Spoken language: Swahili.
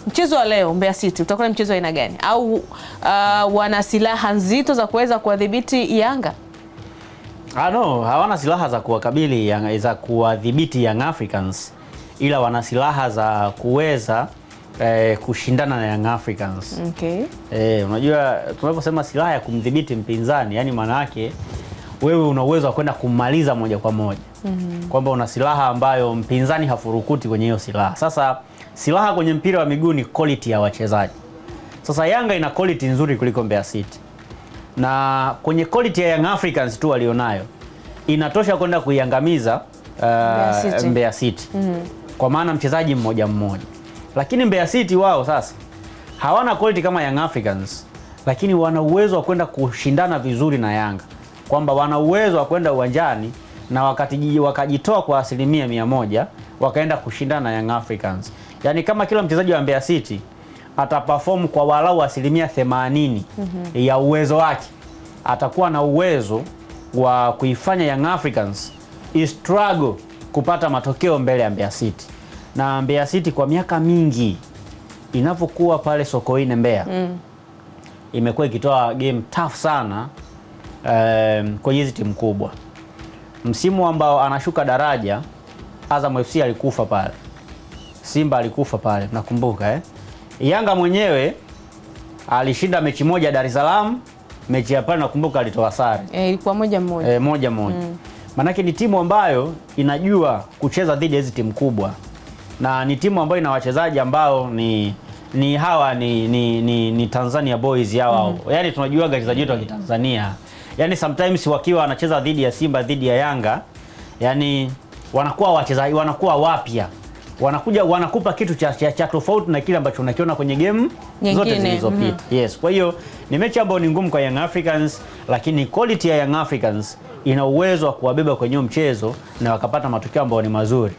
Mchezo wa leo Mbeya City utakuwa ni mchezo aina gani? Au wana silaha nzito za kuweza kuwadhibiti Yanga? No, hawana silaha za kuwakabili za kuwadhibiti Young Africans, ila wana silaha za kuweza kushindana na Young Africans. Okay. Unajua tunaposema silaha ya kumdhibiti mpinzani, yani maana yake wewe una uwezo wa kwenda kumaliza moja kwa moja. Kwamba una silaha ambayo mpinzani hafurukuti kwenye hiyo silaha. Sasa silaha kwenye mpira wa miguu ni quality ya wachezaji. Sasa Yanga ina quality nzuri kuliko Mbeya City. Na kwenye quality ya Young Africans tu walionayo inatosha kwenda kuiangamiza Mbeya City. Kwa maana mchezaji mmoja mmoja. Lakini Mbeya City wao sasa hawana quality kama Young Africans, lakini wana uwezo wa kwenda kushindana vizuri na Yanga. Kwamba wana uwezo wa kwenda uwanjani na wakajitoa kwa 100% wakaenda kushindana na Young Africans. Yani kama kila mchezaji wa Mbeya City ataperform kwa walau 80% ya uwezo wake, atakuwa na uwezo wa kuifanya Young Africans struggle kupata matokeo mbele ya Mbeya City. Na Mbeya City kwa miaka mingi inapokuwa pale Sokoine Mbeya imekuwa ikitoa game tough sana kwenye hizi timu kubwa. Msimu ambao anashuka daraja Azam FC alikufa pale, Simba alikufa pale, nakumbuka Yanga mwenyewe alishinda mechi moja Dar es Salaam, mechi ya pale nakumbuka alitoa sare. Ilikuwa 1-1. 1-1. Manake ni timu ambayo inajua kucheza dhidi ya hizi timu kubwa. Na ni timu ambayo ina wachezaji ambao ni Tanzania boys hawa. Yaani tunajua wachezaji wetu wa Kitanzania. Yaani sometimes wakiwa wanacheza dhidi ya Simba, dhidi ya Yanga, yani wanakuwa wachezaji, wanakuwa wapya. Wanakupa kitu cha tofauti na kile ambacho unakiona kwenye game zote zilizopita. Yes, kwa hiyo ni mechi ambayo ni ngumu kwa Young Africans, lakini quality ya Young Africans ina uwezo wa kuwabeba kwenye mchezo na wakapata matokeo ambayo ni mazuri.